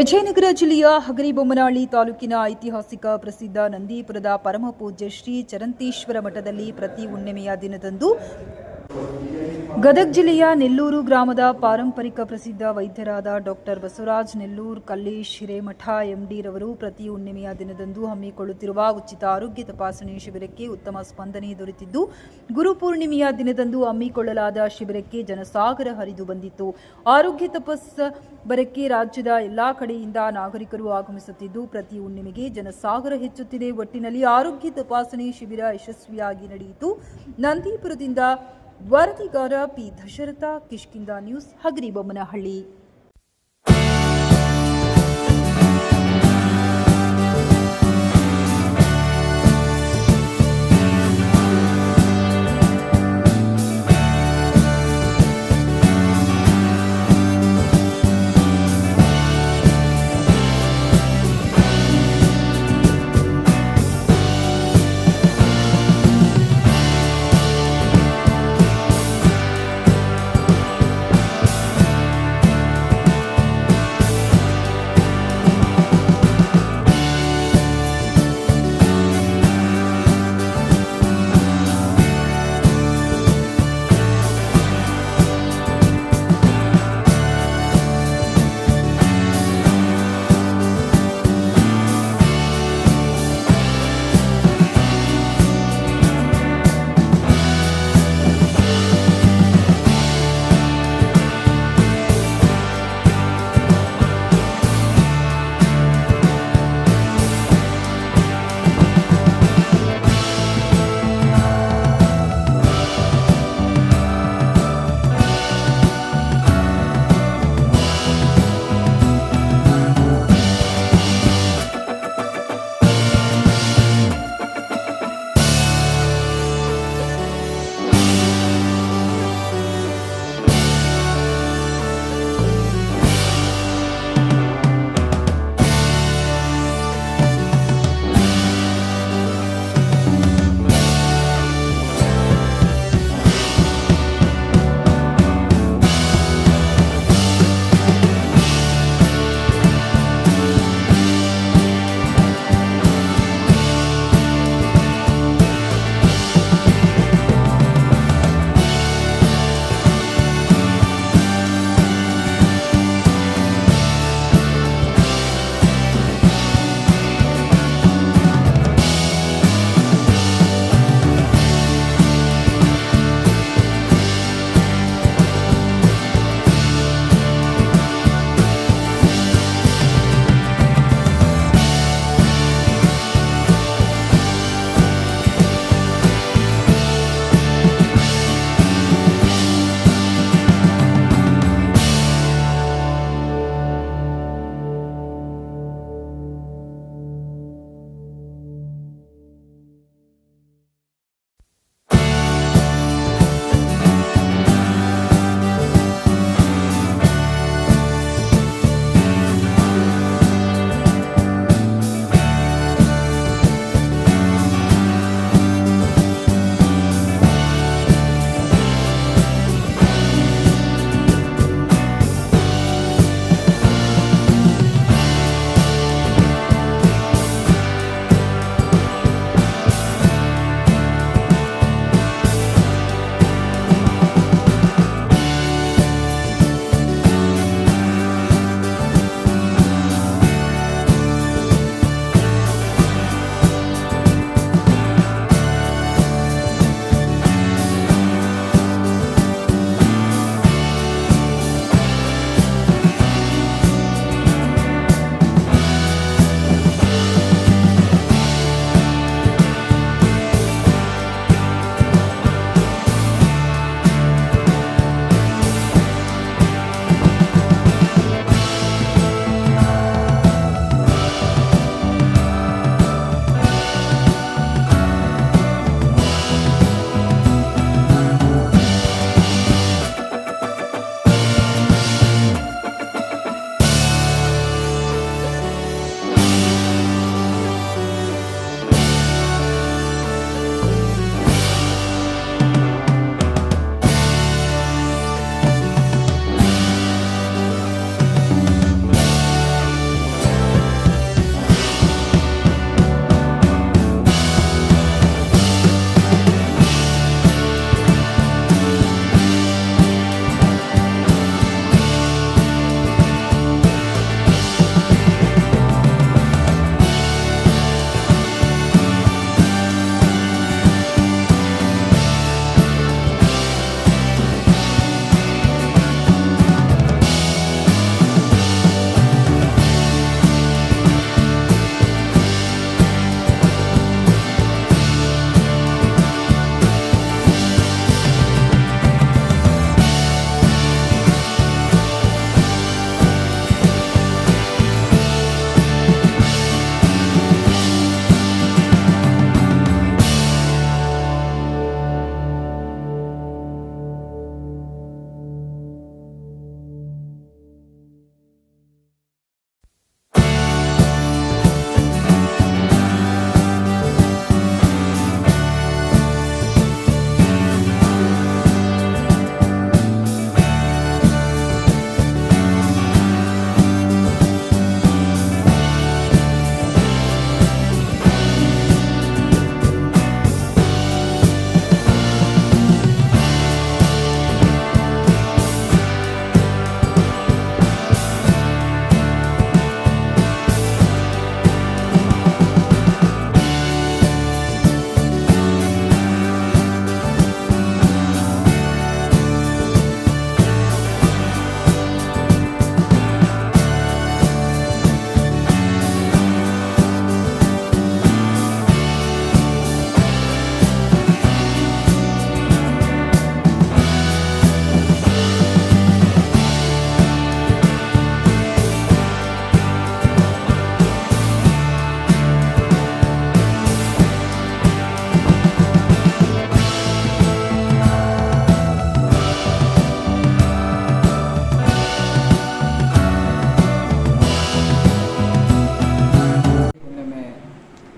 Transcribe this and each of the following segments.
ವಿಜಯನಗರ ಜಿಲ್ಲೆಯ ಹಗರಿಬೊಮ್ಮನಹಳ್ಳಿ ತಾಲೂಕಿನ ಐತಿಹಾಸಿಕ ಪ್ರಸಿದ್ಧ ನಂದೀಪುರದ ಪರಮಪೂಜ್ಯ ಶ್ರೀ ಚರಂತೇಶ್ವರ ಮಠದಲ್ಲಿ ಪ್ರತಿ ಹುಣ್ಣಿಮೆಯ ದಿನದಂದು ಗದಗ ಜಿಲ್ಲೆಯ ನೆಲ್ಲೂರು ಗ್ರಾಮದ ಪಾರಂಪರಿಕ ಪ್ರಸಿದ್ಧ ವೈದ್ಯರಾದ ಡಾಕ್ಟರ್ ಬಸವರಾಜ್ ನೆಲ್ಲೂರು ಕಲ್ಲೇಶ್ ಹಿರೇಮಠ ಎಂಡಿ ರವರು ಪ್ರತಿ ಹುಣ್ಣಿಮೆಯ ದಿನದಂದು ಹಮ್ಮಿಕೊಳ್ಳುತ್ತಿರುವ ಉಚಿತ ಆರೋಗ್ಯ ತಪಾಸಣೆ ಶಿಬಿರಕ್ಕೆ ಉತ್ತಮ ಸ್ಪಂದನೆ ದೊರೆತಿದ್ದು, ಗುರುಪೂರ್ಣಿಮೆಯ ದಿನದಂದು ಹಮ್ಮಿಕೊಳ್ಳಲಾದ ಶಿಬಿರಕ್ಕೆ ಜನಸಾಗರ ಹರಿದು ಬಂದಿತ್ತು. ಆರೋಗ್ಯ ತಪಾಸಣೆಗೆ ರಾಜ್ಯದ ಎಲ್ಲಾ ಕಡೆಯಿಂದ ನಾಗರಿಕರು ಆಗಮಿಸುತ್ತಿದ್ದು, ಪ್ರತಿ ಹುಣ್ಣಿಮೆಗೆ ಜನಸಾಗರ ಹೆಚ್ಚುತ್ತಿದೆ. ಒಟ್ಟಿನಲ್ಲಿ ಆರೋಗ್ಯ ತಪಾಸಣೆ ಶಿಬಿರ ಯಶಸ್ವಿಯಾಗಿ ನಡೆಯಿತು. ನಂದೀಪುರದಿಂದ ವರದಿಗಾರ ಪಿ ದಶರಥ, ಕಿಷ್ಕಿಂಧ ನ್ಯೂಸ್, ಹಗರಿಬೊಮ್ಮನಹಳ್ಳಿ.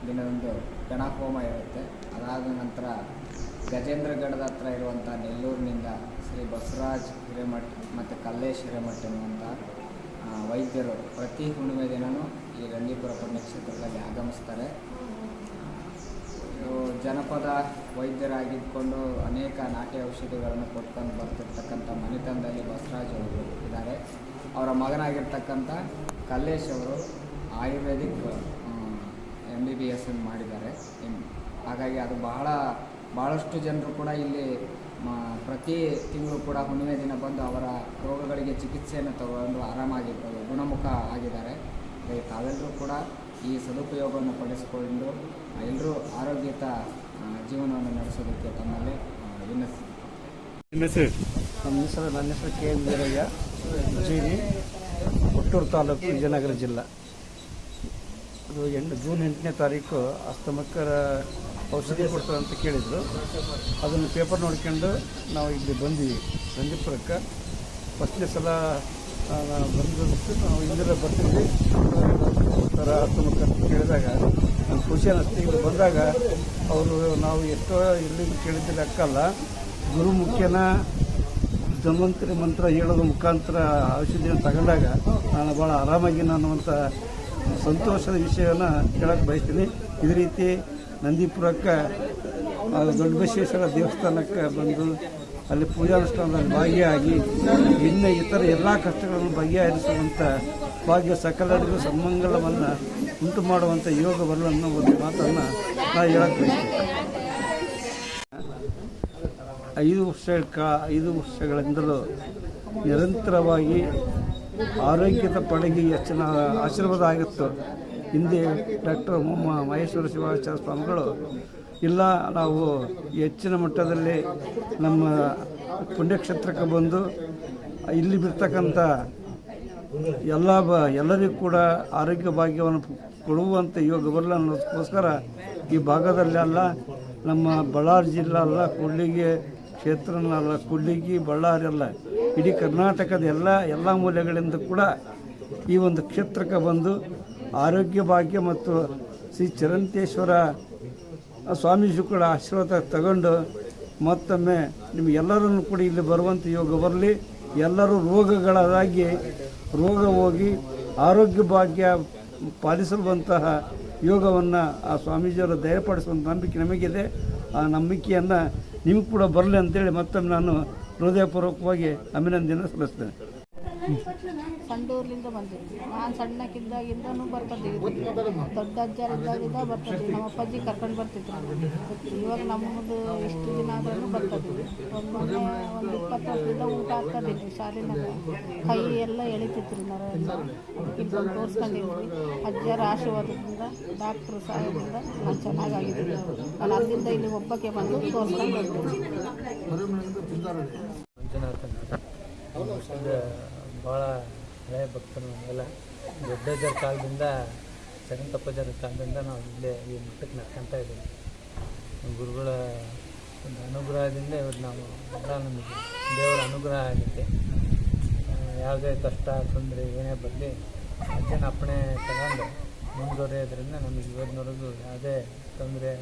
ದಿನದಂದು ಗಣಹೋಮ ಇರುತ್ತೆ. ಅದಾದ ನಂತರ ಗಜೇಂದ್ರಗಢದ ಹತ್ರ ಇರುವಂಥ ನೆಲ್ಲೂರಿನಿಂದ ಶ್ರೀ ಬಸವರಾಜ್ ಹಿರೇಮಠ್ ಮತ್ತು ಕಲ್ಲೇಶ್ ಹಿರೇಮಠ್ ಎನ್ನುವಂಥ ವೈದ್ಯರು ಪ್ರತಿ ಹುಣ್ಣಿಮೆ ದಿನವೂ ಈ ನಂದೀಪುರ ಪುಣ್ಯಕ್ಷೇತ್ರದಲ್ಲಿ ಆಗಮಿಸ್ತಾರೆ. ಜನಪದ ವೈದ್ಯರಾಗಿದ್ದುಕೊಂಡು ಅನೇಕ ನಾಟಿ ಔಷಧಿಗಳನ್ನು ಕೊಟ್ಕೊಂಡು ಬರ್ತಿರ್ತಕ್ಕಂಥ ಮನೆತನದಲ್ಲಿ ಬಸವರಾಜ್ ಅವರು ಇದ್ದಾರೆ. ಅವರ ಮಗನಾಗಿರ್ತಕ್ಕಂಥ ಕಲ್ಲೇಶ್ ಅವರು ಆಯುರ್ವೇದಿಕ್ MBBS ಮಾಡಿದ್ದಾರೆ. ಹಾಗಾಗಿ ಅದು ಭಾಳಷ್ಟು ಜನರು ಕೂಡ ಇಲ್ಲಿ ಪ್ರತಿ ತಿಂಗಳು ಕೂಡ ಹುಣ್ಣಿಮೆ ದಿನ ಬಂದು ಅವರ ರೋಗಗಳಿಗೆ ಚಿಕಿತ್ಸೆಯನ್ನು ತಗೊಂಡು ಆರಾಮಾಗಿರ್ಬೋದು, ಗುಣಮುಖ ಆಗಿದ್ದಾರೆ. ತಾವೆಲ್ಲರೂ ಕೂಡ ಈ ಸದುಪಯೋಗವನ್ನು ಪಡಿಸಿಕೊಂಡು ಎಲ್ಲರೂ ಆರೋಗ್ಯಯುತ ಜೀವನವನ್ನು ನಡೆಸೋದಕ್ಕೆ ತಮ್ಮಲ್ಲಿ ನನ್ನ ಹೆಸರು ಕೆ ಎಂ ವೀರಯ್ಯ, ಜೀನಿ, ಕೊಟ್ಟೂರು ತಾಲೂಕು, ವಿಜಯನಗರ ಜಿಲ್ಲಾ. ಅದು ಜೂನ್ 8ನೇ ತಾರೀಕು ಅಸ್ತಮಕ್ಕರ ಔಷಧಿ ಕೊಡ್ತಾರೆ ಅಂತ ಕೇಳಿದರು. ಅದನ್ನು ಪೇಪರ್ ನೋಡ್ಕೊಂಡು ನಾವು ಇಲ್ಲಿ ಬಂದ್ವಿ ನಂದೀಪುರಕ್ಕೆ. ಫಸ್ಟ್ನೇ ಸಲ ಬಂದದ್ದು ನಾವು ಇಂದಿರ ಬರ್ತಿದ್ವಿ ಕೊಡ್ತಾರೆ ಅಸ್ತಮಕ್ಕ ಅಂತ ಕೇಳಿದಾಗ ನಮ್ಮ ಖುಷಿ ಅನ್ನಿಸ್ತು. ಇಲ್ಲಿ ಬಂದಾಗ ಅವರು ನಾವು ಎಷ್ಟೋ ಇಲ್ಲಿ ಕೇಳಿದ್ದ ಲೆಕ್ಕಲ್ಲ, ಗುರುಮುಖ್ಯನ ಧನ್ವಂತರಿ ಮಂತ್ರ ಹೇಳೋದ್ರ ಮುಖಾಂತರ ಔಷಧಿನ ತಗೊಂಡಾಗ ನಾನು ಭಾಳ ಆರಾಮಾಗಿ ಅನ್ನುವಂಥ ಸಂತೋಷದ ವಿಷಯವನ್ನು ಹೇಳಕ್ಕೆ ಬಯಸ್ತೀನಿ. ಇದೇ ರೀತಿ ನಂದೀಪುರಕ್ಕೆ ದೊಡ್ಡ ಬಸವೇಶ್ವರ ದೇವಸ್ಥಾನಕ್ಕೆ ಬಂದು ಅಲ್ಲಿ ಪೂಜಾನುಷ್ಠಾನದಲ್ಲಿ ಭಾಗಿಯಾಗಿ ಇನ್ನು ಇತರ ಎಲ್ಲ ಕಷ್ಟಗಳನ್ನು ಬಗೆಹರಿಸುವಂಥ ಭಾಗ್ಯ ಸಕಲರಿಗೂ ಸನ್ಮಂಗಲವನ್ನು ಉಂಟು ಮಾಡುವಂಥ ಯೋಗ ಬರಲು ಅನ್ನೋ ಒಂದು ಮಾತನ್ನು ನಾನು ಹೇಳಕ್ಕೆ ಬಯಸ್ತೀನಿ. 5 ವರ್ಷಗಳಿಂದಲೂ ನಿರಂತರವಾಗಿ ಆರೋಗ್ಯದ ಪಡೆಗೆ ಹೆಚ್ಚಿನ ಆಶೀರ್ವಾದ ಆಗಿತ್ತು. ಹಿಂದೆ ಡಾಕ್ಟರ್ ಮಹೇಶ್ವರ ಶಿವಾಚಾರ್ಯ ಸ್ವಾಮಿಗಳು ಇಲ್ಲ, ನಾವು ಹೆಚ್ಚಿನ ಮಟ್ಟದಲ್ಲಿ ನಮ್ಮ ಪುಣ್ಯಕ್ಷೇತ್ರಕ್ಕೆ ಬಂದು ಇಲ್ಲಿ ಬಿಡ್ತಕ್ಕಂಥ ಎಲ್ಲರಿಗೂ ಕೂಡ ಆರೋಗ್ಯ ಭಾಗ್ಯವನ್ನು ಕೊಡುವಂಥ ಯೋಗ ಬರಲ್ಲ ಅನ್ನೋದಕ್ಕೋಸ್ಕರ ಈ ಭಾಗದಲ್ಲೆಲ್ಲ ನಮ್ಮ ಬಳ್ಳಾರಿ ಜಿಲ್ಲೆ ಅಲ್ಲ, ಕೂಡ್ಲಿಗಿ ಕ್ಷೇತ್ರನಲ್ಲ, ಕೂಡ್ಲಿಗಿ ಬಳ್ಳಾರಿ ಅಲ್ಲ, ಇಡೀ ಕರ್ನಾಟಕದ ಎಲ್ಲ ಮೂಲೆಗಳಿಂದ ಕೂಡ ಈ ಒಂದು ಕ್ಷೇತ್ರಕ್ಕೆ ಬಂದು ಆರೋಗ್ಯ ಭಾಗ್ಯ ಮತ್ತು ಶ್ರೀ ಚರಂತೇಶ್ವರ ಸ್ವಾಮೀಜಿ ಕೂಡ ಆಶೀರ್ವಾದ ತಗೊಂಡು ಮತ್ತೊಮ್ಮೆ ನಿಮಗೆಲ್ಲರನ್ನು ಕೂಡ ಇಲ್ಲಿ ಬರುವಂಥ ಯೋಗ ಬರಲಿ. ಎಲ್ಲರೂ ರೋಗ ಹೋಗಿ ಆರೋಗ್ಯ ಭಾಗ್ಯ ಪಾಲಿಸಲುವಂತಹ ಯೋಗವನ್ನು ಆ ಸ್ವಾಮೀಜಿಯವರು ದಯಪಡಿಸುವಂಥ ನಂಬಿಕೆ ನಮಗಿದೆ. ಆ ನಂಬಿಕೆಯನ್ನು ನಿಮಗೆ ಕೂಡ ಬರಲಿ ಅಂತೇಳಿ ಮತ್ತೊಮ್ಮೆ ನಾನು ಹೃದಯಪೂರ್ವಕವಾಗಿ ಅಭಿನಂದನೆ ಸಲ್ಲಿಸ್ತೇನೆ. ಸಂಡೂರ್ಲಿಂದ ಬಂದಿದ್ವಿ. ನಾನು ಸಣ್ಣಕ್ಕಿದ್ದಾಗಿಂದನೂ ಬರ್ತಿದ್ವಿ, ದೊಡ್ಡ ಅಜ್ಜರಿದ್ದಾಗಿದ್ದ ಬರ್ತಿದ್ವಿ. ನಮ್ಮ ಅಪ್ಪಾಜಿ ಕರ್ಕೊಂಡು ಬರ್ತಿದ್ರು. ಇವಾಗ ನಮ್ಮದು ಇಷ್ಟು ದಿನ ಆದ್ರೂ ಬರ್ತಿದ್ವಿ. ಒಂದು 20 ವರ್ಷದಿಂದ ಊಟ ಆಗ್ತದಿದ್ವಿ. ಶಾಲಿನಾಗ ಕೈ ಎಲ್ಲ ಎಳಿತಿದ್ರು ನರ. ಅದಕ್ಕಿಂತ ತೋರಿಸ್ಕೊಂಡಿದ್ವಿ. ಅಜ್ಜರ ಆಶೀರ್ವಾದದಿಂದ, ಡಾಕ್ಟ್ರು ಸಹಾಯದಿಂದ ನಾನು ಚೆನ್ನಾಗಾಗಿದ್ದೀನಿ. ನಾನು ಅಲ್ಲಿಂದ ಇಲ್ಲಿ ಒಬ್ಬಕ್ಕೆ ಬಂದು ತೋರಿಸ್ಕೊಂಡು ಭಾಳ ಹಳೆಯ ಭಕ್ತರು ಎಲ್ಲ ದೊಡ್ಡಜ್ಜರ ಕಾಲದಿಂದ, ಚರಂತಪ್ಪಜ್ಜರ ಕಾಲದಿಂದ ನಾವು ಇಲ್ಲೇ ಈ ಮಟ್ಟಕ್ಕೆ ನಡ್ಕೊತಾ ಇದ್ದೀವಿ. ಗುರುಗಳ ಒಂದು ಅನುಗ್ರಹದಿಂದ ಇವತ್ತು ನಾವು ಎಲ್ಲ ನಮಗೆ ದೇವರ ಅನುಗ್ರಹ ಆಗುತ್ತೆ. ಯಾವುದೇ ಕಷ್ಟ ತೊಂದರೆ ಏನೇ ಬರಲಿ ಅಜ್ಜನ ಅಪ್ಪಣೆ ತಗೊಂಡು ಮುಂದುವರಿಯೋದ್ರಿಂದ ನಮಗೆ ಇವತ್ತಿನವರೆಗೂ ಯಾವುದೇ ತೊಂದರೆ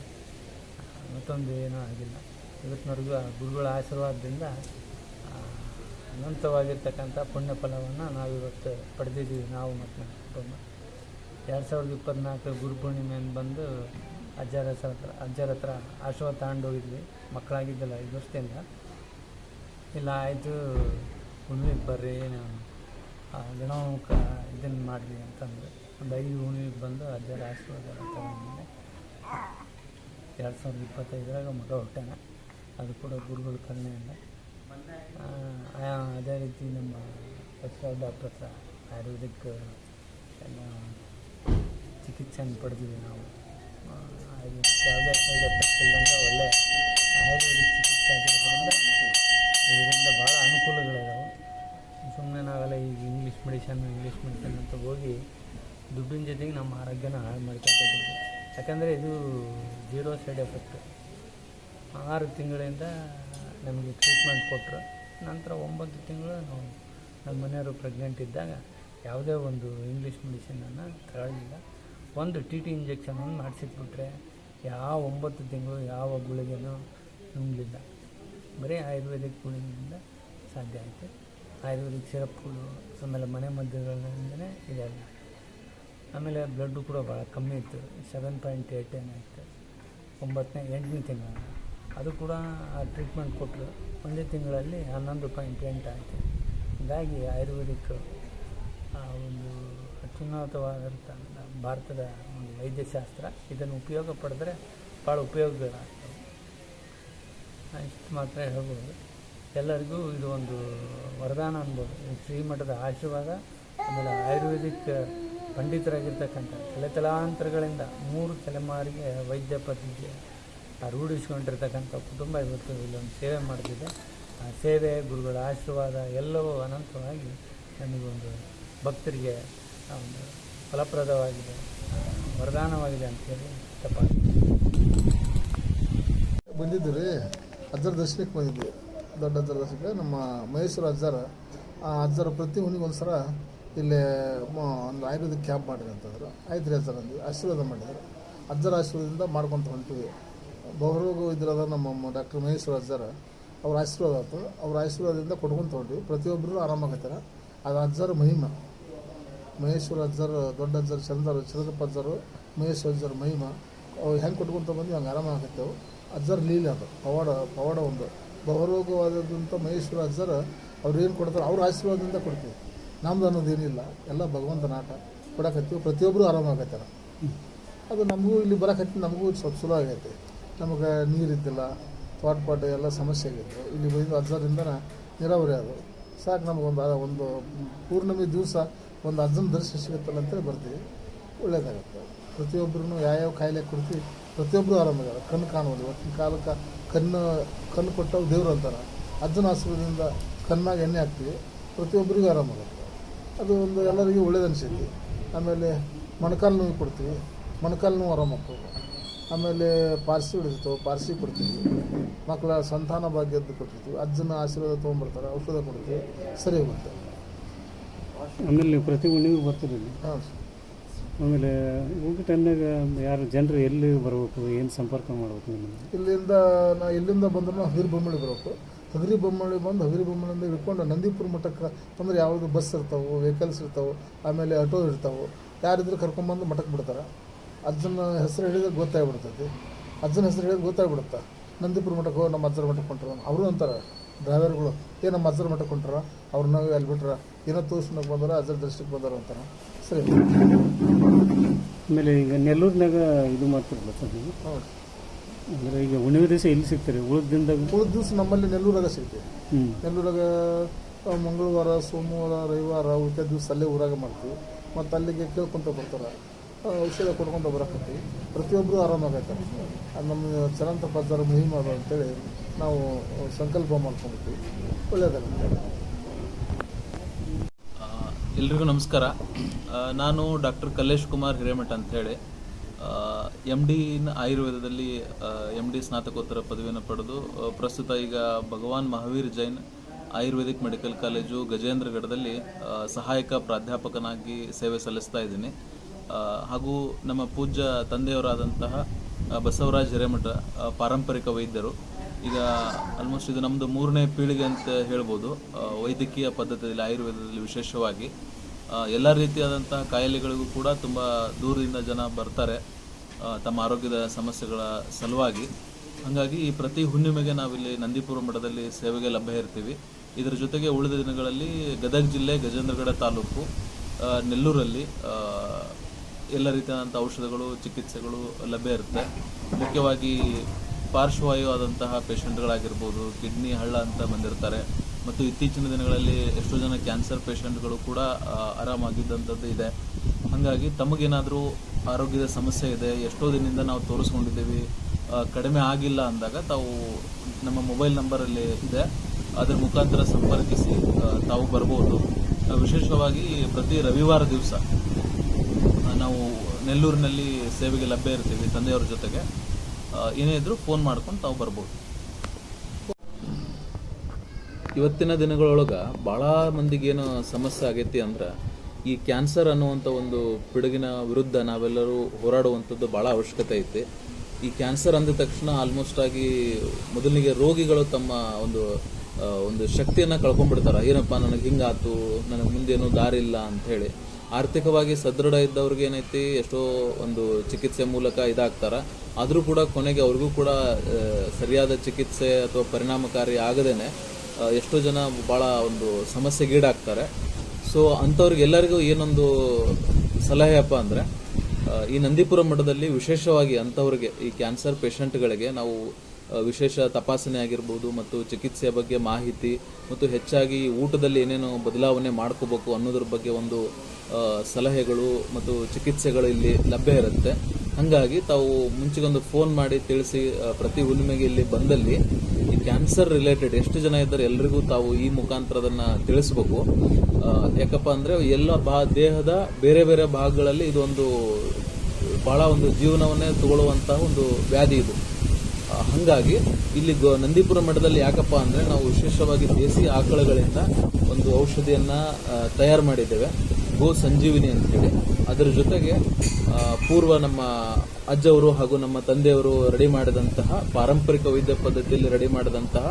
ಮತ್ತೊಂದು ಏನೂ ಆಗಿಲ್ಲ. ಇವತ್ತಿನವರೆಗೂ ಆ ಗುರುಗಳ ಆಶೀರ್ವಾದದಿಂದ ಅನಂತವಾಗಿರ್ತಕ್ಕಂಥ ಪುಣ್ಯ ಫಲವನ್ನು ನಾವಿವತ್ತು ಪಡೆದಿದ್ದೀವಿ. ನಾವು ಮತ್ತು ನಮ್ಮ ಕುಟುಂಬ 2024 ಗುರುಪೂರ್ಣಿಮೆಯಿಂದ ಬಂದು ಅಜ್ಜರ ಹತ್ರ ಆಶೀರ್ವಾದ ತಗೊಂಡು ಹೋಗಿದ್ವಿ. ಮಕ್ಕಳಾಗಿದ್ದಲ್ಲ 5 ವರ್ಷದಿಂದ. ಇಲ್ಲ ಆಯಿತು, ಹುಣ್ಣಿಮೆಗೆ ಬರ್ರಿ, ಗಣಮುಖ ಇದನ್ನು ಮಾಡಿರಿ ಅಂತಂದು ಒಂದು 5 ಹುಣ್ಣಿಮೆಗೆ ಬಂದು ಅಜ್ಜರ ಆಶೀರ್ವಾದ ತಗೊಂಡ್ಮೇಲೆ 2025 ಮಗ ಹುಟ್ಟಾನ. ಅದು ಕೂಡ ಗುರುಗಳ ಕರುಣೆಯಿಂದ. ಅದೇ ರೀತಿ ನಮ್ಮ ಬಸವರಾಜ್ ಡಾಕ್ಟರ್ ಹತ್ರ ಆಯುರ್ವೇದಿಕ್ ಎಲ್ಲ ಚಿಕಿತ್ಸೆಯನ್ನು ಪಡೆದಿದ್ದೀವಿ ನಾವು. ಯಾವುದೇ ಸೈಡ್ ಎಫೆಕ್ಟ್ ಇಲ್ಲಂಗೆ ಒಳ್ಳೆ ಆಯುರ್ವೇದಿಕ್ ಚಿಕಿತ್ಸೆ ಆಗಿರೋದ್ರಿಂದ ಇದರಿಂದ ಭಾಳ ಅನುಕೂಲಗಳಿದಾವೆ. ಸುಮ್ಮನೆ ನಾವೆಲ್ಲ ಈಗ ಇಂಗ್ಲೀಷ್ ಮೆಡಿಸನ್ ಅಂತ ಹೋಗಿ ದುಡ್ಡಿನ ಜೊತೆಗೆ ನಮ್ಮ ಆರೋಗ್ಯನ ಹಾಳು ಮಾಡ್ಕೊತಿದ್ದೀವಿ. ಯಾಕಂದರೆ ಇದು 0 ಸೈಡ್ ಎಫೆಕ್ಟ್. 6 ತಿಂಗಳಿಂದ ನಮಗೆ ಟ್ರೀಟ್ಮೆಂಟ್ ಕೊಟ್ಟರು. ನಂತರ 9 ತಿಂಗಳು ನಾವು ನಮ್ಮ ಮನೆಯವರು ಪ್ರೆಗ್ನೆಂಟ್ ಇದ್ದಾಗ ಯಾವುದೇ ಒಂದು ಇಂಗ್ಲೀಷ್ ಮೆಡಿಸಿನನ್ನು ತಗೊಳ್ಳಿಲ್ಲ. ಒಂದು ಟಿ ಟಿ ಇಂಜೆಕ್ಷನ್ ಒಂದು ಮಾಡಿಸಿಟ್ಬಿಟ್ರೆ ಯಾವ 9 ತಿಂಗಳು ಯಾವ ಗುಳಿಗೆನೂ ನುಂಗಲಿಲ್ಲ. ಬರೀ ಆಯುರ್ವೇದಿಕ್ ಗುಳಿಗೆಯಿಂದ ಸಾಧ್ಯ ಆಯಿತು. ಆಯುರ್ವೇದಿಕ್ ಸಿರಪ್ಗಳು ಆಮೇಲೆ ಮನೆ ಮದ್ದುಗಳಿಂದಲೇ ಇದೆಲ್ಲ. ಆಮೇಲೆ ಬ್ಲಡ್ಡು ಕೂಡ ಭಾಳ ಕಮ್ಮಿ ಇತ್ತು, 7.8 ಏನಾಯಿತು 8ನೇ ತಿಂಗಳು. ಅದು ಕೂಡ ಆ ಟ್ರೀಟ್ಮೆಂಟ್ ಕೊಟ್ಟರು, ಒಂದೇ ತಿಂಗಳಲ್ಲಿ 11.8 ಆಯಿತು. ಹೀಗಾಗಿ ಆಯುರ್ವೇದಿಕ್ ಒಂದು ಅತ್ಯುನ್ನತವಾದಂಥ ಭಾರತದ ಒಂದು ವೈದ್ಯಶಾಸ್ತ್ರ. ಇದನ್ನು ಉಪಯೋಗ ಪಡೆದ್ರೆ ಭಾಳ ಉಪಯೋಗಗಳಾಗ್ತವೆ. ಇಷ್ಟು ಮಾತ್ರ ಹೇಳ್ಬೋದು. ಎಲ್ಲರಿಗೂ ಇದು ಒಂದು ವರದಾನ ಅನ್ಬೋದು. ಶ್ರೀಮಠದ ಆಶೀರ್ವಾದ, ಆಮೇಲೆ ಆಯುರ್ವೇದಿಕ್ ಪಂಡಿತರಾಗಿರ್ತಕ್ಕಂಥ ತಲೆತಲಾಂತರಗಳಿಂದ 3 ತಲೆಮಾರಿಗೆ ವೈದ್ಯ ಪದ್ಧತಿ ರೂಢಿಸ್ಕೊಂಡಿರ್ತಕ್ಕಂಥ ಕುಟುಂಬ ಇವತ್ತು ಇಲ್ಲೊಂದು ಸೇವೆ ಮಾಡ್ತಿದೆ. ಆ ಸೇವೆ, ಗುರುಗಳ ಆಶೀರ್ವಾದ ಎಲ್ಲವೂ ಅನಂತವಾಗಿ ನಮಗೊಂದು ಭಕ್ತರಿಗೆ ಒಂದು ಫಲಪ್ರದವಾಗಿದೆ, ವರದಾನವಾಗಿದೆ ಅಂತೇಳಿ ಇಷ್ಟಪಡ್ತೀನಿ. ಬಂದಿದ್ದು ರೀ, ಅಜ್ಜರ ದರ್ಶನಕ್ಕೆ ಬಂದಿದ್ವಿ. ದೊಡ್ಡ ಅಜ್ಜರ ದರ್ಶನಕ್ಕೆ ನಮ್ಮ ಮೈಸೂರು ಅಜ್ಜರ. ಆ ಅಜ್ಜರ ಪ್ರತಿ ಹುಣ್ಣಿಗೆ ಸಲ ಇಲ್ಲೇ ಒಂದು ಆಯುರ್ವೇದಿಕ್ ಕ್ಯಾಂಪ್ ಮಾಡಿರಿ ಅಂತಂದರು. ಆಯ್ತು ರೀ ಅಜ್ಜರ ಅಂದ್ವಿ, ಆಶೀರ್ವಾದ ಮಾಡಿದ್ರು. ಅಜ್ಜರ ಆಶೀರ್ವಾದದಿಂದ ಮಾಡ್ಕೊತ ಹೊಂಟಿವಿ. ಬಹುರೋಗ ಇದ್ರದ ನಮ್ಮ ಡಾಕ್ಟರ್ ಮಹೇಶ್ವರ ಅಜ್ಜರ ಅವ್ರ ಆಶೀರ್ವಾದ ಆಯ್ತು. ಅವ್ರ ಆಶೀರ್ವಾದದಿಂದ ಕೊಡ್ಕೊಂಡು ತೊಗೊಂಡ್ವಿ. ಪ್ರತಿಯೊಬ್ಬರು ಆರಾಮಾಗತ್ತಾರ. ಅದು ಅಜ್ಜರ ಮಹಿಮಾ. ಮಹೇಶ್ವರ ಅಜ್ಜರು, ದೊಡ್ಡ ಅಜ್ಜರು, ಚಂದ್ರಪ್ಪ ಅಜ್ಜರು, ಮಹೇಶ್ವರ ಅಜ್ಜರ ಮಹಿಮಾ. ಅವ್ರು ಹೆಂಗೆ ಕೊಟ್ಕೊತ ಬಂದ್ವಿ ಹಂಗೆ ಆರಾಮಾಗತ್ತೇವೆ. ಅಜ್ಜರ ಲೀಲೆ ಅದು ಪವಾಡ ಒಂದು ಬಹುರೋಗವಾದಂಥ ಮಹೇಶ್ವರ ಅಜ್ಜರ ಅವ್ರು ಏನು ಕೊಡ್ತಾರೆ ಅವ್ರ ಆಶೀರ್ವಾದದಿಂದ ಕೊಡ್ತೀವಿ. ನಮ್ದು ಅನ್ನೋದೇನಿಲ್ಲ, ಎಲ್ಲ ಭಗವಂತನ ಆಟ ಕೊಡಕತ್ತೀವಿ. ಪ್ರತಿಯೊಬ್ಬರು ಆರಾಮಾಗತ್ತಾರ. ಅದು ನಮಗೂ ಇಲ್ಲಿ ಬರಕತ್ತಿ, ನಮಗೂ ಸ್ವಲ್ಪ ಸುಲಭ ಆಗೈತೆ. ನಮಗೆ ನೀರಿದ್ದಿಲ್ಲ, ಪಾಟ್ ಎಲ್ಲ ಸಮಸ್ಯೆ ಆಗಿತ್ತು. ಇಲ್ಲಿ ಬಂದು ಅಜ್ಜರಿಂದ ನೀರಾವರಿ ಅದು ಸಾಕು. ನಮಗೊಂದು ಪೂರ್ಣಿಮೆ ದಿವಸ ಒಂದು ಅಜ್ಜನ ದರ್ಶನ ಸಿಗುತ್ತಲ್ಲ ಅಂತೇಳಿ ಬರ್ತೀವಿ. ಒಳ್ಳೇದಾಗುತ್ತೆ. ಪ್ರತಿಯೊಬ್ಬರೂ ಯಾವ್ಯಾವ ಕಾಯಿಲೆ ಕೊಡ್ತೀವಿ, ಪ್ರತಿಯೊಬ್ಬರು ಆರಾಮಾಗ್ಯಾರ. ಕಣ್ಣು ಕಾಣೋದು. ಇವತ್ತಿನ ಕಾಲಕ್ಕೆ ಕಣ್ಣು ಕೊಟ್ಟವು ದೇವ್ರು ಅಂತಾರೆ. ಅಜ್ಜನ ಆಶೀರ್ವಾದದಿಂದ ಕಣ್ಣಾಗ ಎಣ್ಣೆ ಹಾಕ್ತೀವಿ, ಪ್ರತಿಯೊಬ್ಬರಿಗೂ ಆರಾಮಾಗುತ್ತೆ. ಅದು ಒಂದು ಎಲ್ಲರಿಗೂ ಒಳ್ಳೇದು ಅನಿಸೈತಿ. ಆಮೇಲೆ ಮೊಣಕಾಲು ನೋವು ಕೊಡ್ತೀವಿ, ಮೊಣಕಾಲು ನೋವು ಆರಾಮಾಗ್ತವೆ. ಆಮೇಲೆ ಪಾರ್ಸಿ ಹೊಡಿತೀವಿ, ಪಾರ್ಸಿ ಕೊಡ್ತೀವಿ. ಮಕ್ಕಳ ಸಂತಾನ ಭಾಗ್ಯದ್ದು ಕೊಡ್ತೀವಿ. ಅಜ್ಜನ ಆಶೀರ್ವಾದ ತೊಗೊಂಡ್ಬರ್ತಾರೆ, ಔಷಧ ಕೊಡ್ತೀವಿ, ಸರಿ ಹೋಗುತ್ತೆ. ಆಮೇಲೆ ನೀವು ಪ್ರತಿ ಹುಣ್ಣಿಮೆಗೆ ಬರ್ತೀರಿ. ಹಾಂ. ಆಮೇಲೆ ಹೋಗೋ ಟೈಮ್ನಾಗ ಯಾರು ಜನರು ಎಲ್ಲಿ ಬರಬೇಕು, ಏನು ಸಂಪರ್ಕ ಮಾಡ್ಬೇಕು ನಿಮಗೆ? ಎಲ್ಲಿಂದ ಬಂದ್ರೂ ಹಗರಿ ಬೊಮ್ಮಳಿ ಬರಬೇಕು. ಹಗರಿ ಬೊಮ್ಮಳಿ ಬಂದು ಹಗರಿ ಬೊಮ್ಮಳಿಂದ ಹಿಡ್ಕೊಂಡು ನಂದೀಪುರ ಮಠಕ್ಕೆ ಅಂದರೆ ಯಾವುದು ಬಸ್ ಇರ್ತಾವೆ, ವೆಹಿಕಲ್ಸ್ ಇರ್ತಾವೆ, ಆಮೇಲೆ ಆಟೋ ಇರ್ತಾವೆ. ಯಾರಿದ್ರು ಕರ್ಕೊಂಬಂದು ಮಠಕ್ಕೆ ಬಿಡ್ತಾರೆ. ಅಜ್ಜನ ಹೆಸರು ಹೇಳಿದ್ರೆ ಗೊತ್ತಾಗ್ಬಿಡ್ತೈತಿ. ಅಜ್ಜನ ಹೆಸರು ಹೇಳಿದ್ರೆ ಗೊತ್ತಾಗ್ಬಿಡುತ್ತೆ. ನಂದೀಪುರ ಮಠಕ್ಕೆ ಹೋಗಿ ನಮ್ಮ ಅಜ್ಜರ ಮಠಕ್ಕೆ ಹೊಂಟ್ರ ಅವರು ಅಂತಾರೆ ಡ್ರೈವರ್ಗಳು, ನಮ್ಮ ಅಜ್ಜರ ಮಠಕ್ಕೆ ಹೊಂಟ್ರ ಅವ್ರನ್ನ ಅಲ್ಲಿ ಬಿಟ್ರೆ ಏನೋ ತೋರ್ಸ್ನಕ್ಕೆ ಬಂದಾರ, ಅಜ್ಜರ ದರ್ಶನಕ್ಕೆ ಬಂದಾರ ಅಂತಾರೆ. ಸರಿ. ಆಮೇಲೆ ಈಗ ನೆಲ್ಲೂರಿನಾಗ ಇದು ಮಾಡ್ತಿರಲ್ಲ ಸರ್ ನೀವು? ಹೌದು. ಅಂದರೆ ಈಗ ಹುಣ್ಣಿಮೆ ದಿವಸ ಇಲ್ಲಿ ಸಿಗ್ತಾರೆ, ಉಳಿದ ದಿವಸ ನಮ್ಮಲ್ಲಿ ನೆಲ್ಲೂರಾಗ ಸಿಗ್ತೀವಿ. ನೆಲ್ಲೂರಾಗ ಮಂಗಳವಾರ, ಸೋಮವಾರ, ರವಿವಾರ ಉಳಿದ ದಿವಸ ಅಲ್ಲೇ ಊರಾಗ ಮಾಡ್ತೀವಿ. ಮತ್ತು ಅಲ್ಲಿಗೆ ಕೇಳ್ಕೊತ ಬರ್ತಾರೆ, ಔಷಧ ಕೊಡ್ಕೊಂಡು ಬರಕತ್ತೀವಿ. ಪ್ರತಿಯೊಬ್ಬರು ಆರಾಮಾಗೈತಾರೆ. ಅದು ನಮ್ಮ ಚರಂತಪ್ಪ ಅಜ್ಜರ ಮಹಿಮಾ ಅದು ಅಂತೇಳಿ ನಾವು ಸಂಕಲ್ಪ ಮಾಡ್ಕೊಂಡಿರ್ತೀವಿ. ಒಳ್ಳೆಯದಾಗುತ್ತೆ. ಎಲ್ರಿಗೂ ನಮಸ್ಕಾರ. ನಾನು ಡಾಕ್ಟರ್ ಕಲ್ಲೇಶ್ ಕುಮಾರ್ ಹಿರೇಮಠ ಅಂಥೇಳಿ MD ಆಯುರ್ವೇದದಲ್ಲಿ MD ಸ್ನಾತಕೋತ್ತರ ಪದವಿಯನ್ನು ಪಡೆದು ಪ್ರಸ್ತುತ ಈಗ ಭಗವಾನ್ ಮಹಾವೀರ್ ಜೈನ್ ಆಯುರ್ವೇದಿಕ್ ಮೆಡಿಕಲ್ ಕಾಲೇಜು ಗಜೇಂದ್ರಗಢದಲ್ಲಿ ಸಹಾಯಕ ಪ್ರಾಧ್ಯಾಪಕನಾಗಿ ಸೇವೆ ಸಲ್ಲಿಸ್ತಾ ಇದ್ದೀನಿ. ಹಾಗೂ ನಮ್ಮ ಪೂಜ್ಯ ತಂದೆಯವರಾದಂತಹ ಬಸವರಾಜ್ ಹಿರೇಮಠ ಪಾರಂಪರಿಕ ವೈದ್ಯರು. ಈಗ ಆಲ್ಮೋಸ್ಟ್ ಇದು ನಮ್ಮದು 3ನೇ ಪೀಳಿಗೆ ಅಂತ ಹೇಳ್ಬೋದು. ವೈದ್ಯಕೀಯ ಪದ್ಧತಿಯಲ್ಲಿ ಆಯುರ್ವೇದದಲ್ಲಿ ವಿಶೇಷವಾಗಿ ಎಲ್ಲ ರೀತಿಯಾದಂತಹ ಕಾಯಿಲೆಗಳಿಗೂ ಕೂಡ ತುಂಬ ದೂರದಿಂದ ಜನ ಬರ್ತಾರೆ ತಮ್ಮ ಆರೋಗ್ಯದ ಸಮಸ್ಯೆಗಳ ಸಲುವಾಗಿ. ಹಾಗಾಗಿ ಈ ಪ್ರತಿ ಹುಣ್ಣಿಮೆಗೆ ನಾವಿಲ್ಲಿ ನಂದೀಪುರ ಮಠದಲ್ಲಿ ಸೇವೆಗೆ ಲಭ್ಯ ಇರ್ತೀವಿ. ಇದರ ಜೊತೆಗೆ ಉಳಿದ ದಿನಗಳಲ್ಲಿ ಗದಗ ಜಿಲ್ಲೆ ಗಜೇಂದ್ರಗಢ ತಾಲೂಕು ನೆಲ್ಲೂರಲ್ಲಿ ಎಲ್ಲ ರೀತಿಯಾದಂಥ ಔಷಧಗಳು, ಚಿಕಿತ್ಸೆಗಳು ಲಭ್ಯ ಇರುತ್ತೆ. ಮುಖ್ಯವಾಗಿ ಪಾರ್ಶ್ವವಾಯು ಆದಂತಹ ಪೇಷಂಟ್ಗಳಾಗಿರ್ಬೋದು, ಕಿಡ್ನಿ ಹಳ್ಳ ಅಂತ ಬಂದಿರ್ತಾರೆ, ಮತ್ತು ಇತ್ತೀಚಿನ ದಿನಗಳಲ್ಲಿ ಎಷ್ಟೋ ಜನ ಕ್ಯಾನ್ಸರ್ ಪೇಷಂಟ್ಗಳು ಕೂಡ ಆರಾಮಾಗಿದ್ದಂಥದ್ದು ಇದೆ. ಹಾಗಾಗಿ ತಮಗೇನಾದರೂ ಆರೋಗ್ಯದ ಸಮಸ್ಯೆ ಇದೆ, ಎಷ್ಟೋ ದಿನದಿಂದ ನಾವು ತೋರಿಸ್ಕೊಂಡಿದ್ದೀವಿ, ಕಡಿಮೆ ಆಗಿಲ್ಲ ಅಂದಾಗ ತಾವು ನಮ್ಮ ಮೊಬೈಲ್ ನಂಬರಲ್ಲಿ ಇದೆ, ಅದರ ಮುಖಾಂತರ ಸಂಪರ್ಕಿಸಿ ತಾವು ಬರ್ಬೋದು. ವಿಶೇಷವಾಗಿ ಪ್ರತಿ ರವಿವಾರ ದಿವಸ ನಾವು ನೆಲ್ಲೂರಿನಲ್ಲಿ ಸೇವೆಗೆ ಲಭ್ಯ ಇರ್ತೀವಿ ತಂದೆಯವ್ರ ಜೊತೆಗೆ. ಏನೇ ಇದ್ರೂ ಫೋನ್ ಮಾಡ್ಕೊಂಡು ತಾವು ಬರ್ಬೋದು. ಇವತ್ತಿನ ದಿನಗಳೊಳಗೆ ಭಾಳ ಮಂದಿಗೇನು ಸಮಸ್ಯೆ ಆಗೈತಿ ಅಂದ್ರೆ, ಈ ಕ್ಯಾನ್ಸರ್ ಅನ್ನುವಂಥ ಒಂದು ಪಿಡುಗಿನ ವಿರುದ್ಧ ನಾವೆಲ್ಲರೂ ಹೋರಾಡುವಂಥದ್ದು ಭಾಳ ಅವಶ್ಯಕತೆ ಐತೆ. ಈ ಕ್ಯಾನ್ಸರ್ ಅಂದ ತಕ್ಷಣ ಆಲ್ಮೋಸ್ಟ್ ಆಗಿ ಮೊದಲಿಗೆ ರೋಗಿಗಳು ತಮ್ಮ ಒಂದು ಶಕ್ತಿಯನ್ನು ಕಳ್ಕೊಂಡ್ಬಿಡ್ತಾರೆ. ಏನಪ್ಪ ನನಗೆ ಹಿಂಗಾತು, ನನಗೆ ಮುಂದೇನೂ ದಾರಿ ಇಲ್ಲ ಅಂಥೇಳಿ. ಆರ್ಥಿಕವಾಗಿ ಸದೃಢ ಇದ್ದವ್ರಿಗೆ ಏನೈತಿ ಎಷ್ಟೋ ಒಂದು ಚಿಕಿತ್ಸೆ ಮೂಲಕ ಇದಾಗ್ತಾರೆ. ಆದರೂ ಕೂಡ ಕೊನೆಗೆ ಅವ್ರಿಗೂ ಕೂಡ ಸರಿಯಾದ ಚಿಕಿತ್ಸೆ ಅಥವಾ ಪರಿಣಾಮಕಾರಿ ಆಗದೇನೆ ಎಷ್ಟೋ ಜನ ಭಾಳ ಒಂದು ಸಮಸ್ಯೆಗೀಡಾಗ್ತಾರೆ. ಸೊ ಅಂಥವ್ರಿಗೆಲ್ಲರಿಗೂ ಏನೊಂದು ಸಲಹೆಯಪ್ಪ ಅಂದರೆ, ಈ ನಂದೀಪುರ ಮಠದಲ್ಲಿ ವಿಶೇಷವಾಗಿ ಅಂಥವ್ರಿಗೆ, ಈ ಕ್ಯಾನ್ಸರ್ ಪೇಷಂಟ್ಗಳಿಗೆ ನಾವು ವಿಶೇಷ ತಪಾಸಣೆ ಆಗಿರ್ಬೋದು ಮತ್ತು ಚಿಕಿತ್ಸೆಯ ಬಗ್ಗೆ ಮಾಹಿತಿ ಮತ್ತು ಹೆಚ್ಚಾಗಿ ಊಟದಲ್ಲಿ ಏನೇನು ಬದಲಾವಣೆ ಮಾಡ್ಕೋಬೇಕು ಅನ್ನೋದ್ರ ಬಗ್ಗೆ ಒಂದು ಸಲಹೆಗಳು ಮತ್ತು ಚಿಕಿತ್ಸೆಗಳು ಇಲ್ಲಿ ಲಭ್ಯ ಇರುತ್ತೆ. ಹಾಗಾಗಿ ತಾವು ಮುಂಚೆಗೊಂದು ಫೋನ್ ಮಾಡಿ ತಿಳಿಸಿ ಪ್ರತಿ ಹುಣ್ಣಿಮೆಗೆ ಇಲ್ಲಿ ಬಂದಲ್ಲಿ ಈ ಕ್ಯಾನ್ಸರ್ ರಿಲೇಟೆಡ್ ಎಷ್ಟು ಜನ ಇದ್ದಾರೆ ಎಲ್ರಿಗೂ ತಾವು ಈ ಮುಖಾಂತರ ಅದನ್ನು ತಿಳಿಸ್ಬೇಕು. ಯಾಕಪ್ಪ ಅಂದರೆ ಎಲ್ಲ ದೇಹದ ಬೇರೆ ಬೇರೆ ಭಾಗಗಳಲ್ಲಿ ಇದೊಂದು ಭಾಳ ಒಂದು ಜೀವನವನ್ನೇ ತಗೊಳ್ಳುವಂತಹ ಒಂದು ವ್ಯಾಧಿ ಇದು. ಹಾಗಾಗಿ ಇಲ್ಲಿ ನಂದೀಪುರ ಮಠದಲ್ಲಿ ಯಾಕಪ್ಪ ಅಂದರೆ ನಾವು ವಿಶೇಷವಾಗಿ ದೇಸಿ ಆಕಳಗಳಿಂದ ಒಂದು ಔಷಧಿಯನ್ನು ತಯಾರು ಮಾಡಿದ್ದೇವೆ, ಗೋ ಸಂಜೀವಿನಿ ಅಂತೇಳಿ. ಅದರ ಜೊತೆಗೆ ಪೂರ್ವ ನಮ್ಮ ಅಜ್ಜವರು ಹಾಗೂ ನಮ್ಮ ತಂದೆಯವರು ರೆಡಿ ಮಾಡಿದಂತಹ ಪಾರಂಪರಿಕ ವೈದ್ಯ ಪದ್ಧತಿಯಲ್ಲಿ ರೆಡಿ ಮಾಡಿದಂತಹ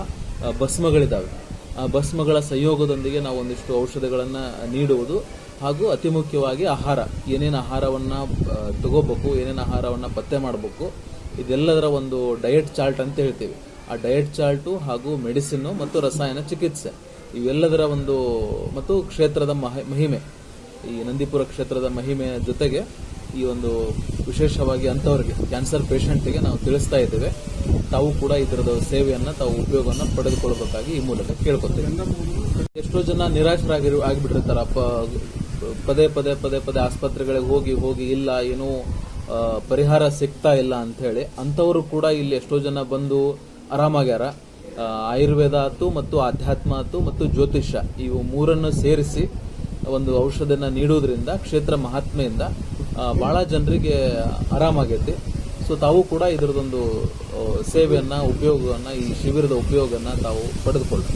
ಭಸ್ಮಗಳಿದ್ದಾವೆ. ಆ ಭಸ್ಮಗಳ ಸಂಯೋಗದೊಂದಿಗೆ ನಾವು ಒಂದಿಷ್ಟು ಔಷಧಿಗಳನ್ನು ನೀಡುವುದು ಹಾಗೂ ಅತಿ ಮುಖ್ಯವಾಗಿ ಆಹಾರ, ಏನೇನು ಆಹಾರವನ್ನು ತಗೋಬೇಕು, ಏನೇನು ಆಹಾರವನ್ನು ಪತ್ತೆ ಮಾಡಬೇಕು, ಇದೆಲ್ಲದರ ಒಂದು ಡಯಟ್ ಚಾರ್ಟ್ ಅಂತ ಹೇಳ್ತೀವಿ. ಆ ಡಯಟ್ ಚಾರ್ಟು ಹಾಗೂ ಮೆಡಿಸಿನ್ನು ಮತ್ತು ರಸಾಯನ ಚಿಕಿತ್ಸೆ ಇವೆಲ್ಲದರ ಒಂದು ಮತ್ತು ಕ್ಷೇತ್ರದ ಮಹಿಮೆ, ಈ ನಂದೀಪುರ ಕ್ಷೇತ್ರದ ಮಹಿಮೆಯ ಜೊತೆಗೆ ಈ ಒಂದು ವಿಶೇಷವಾಗಿ ಅಂಥವ್ರಿಗೆ ಕ್ಯಾನ್ಸರ್ ಪೇಷಂಟಿಗೆ ನಾವು ತಿಳಿಸ್ತಾ ಇದ್ದೇವೆ. ತಾವು ಕೂಡ ಇದರದ ಸೇವೆಯನ್ನು ತಾವು ಉಪಯೋಗವನ್ನು ಪಡೆದುಕೊಳ್ಳಬೇಕಾಗಿ ಈ ಮೂಲಕ ಕೇಳ್ಕೊತೀವಿ. ಎಷ್ಟೋ ಜನ ಆಗಿಬಿಟ್ಟಿರ್ತಾರ, ಪದೇ ಪದೇ ಆಸ್ಪತ್ರೆಗಳಿಗೆ ಹೋಗಿ ಇಲ್ಲ ಏನೂ ಪರಿಹಾರ ಸಿಗ್ತಾ ಇಲ್ಲ ಅಂಥೇಳಿ. ಅಂಥವರು ಕೂಡ ಇಲ್ಲಿ ಎಷ್ಟೋ ಜನ ಬಂದು ಆರಾಮಾಗ್ಯಾರ. ಆಯುರ್ವೇದ ಆಯ್ತು ಮತ್ತು ಆಧ್ಯಾತ್ಮ ಆಯ್ತು ಮತ್ತು ಜ್ಯೋತಿಷ್ಯ ಇವು ಮೂರನ್ನು ಸೇರಿಸಿ ಒಂದು ಔಷಧನ ನೀಡೋದ್ರಿಂದ ಕ್ಷೇತ್ರ ಮಹಾತ್ಮೆಯಿಂದ ಭಾಳ ಜನರಿಗೆ ಆರಾಮಾಗೈತಿ. ಸೊ ತಾವು ಕೂಡ ಇದರದೊಂದು ಸೇವೆಯನ್ನು, ಉಪಯೋಗವನ್ನು, ಈ ಶಿಬಿರದ ಉಪಯೋಗವನ್ನು ತಾವು ಪಡೆದುಕೊಳ್ಳಿ.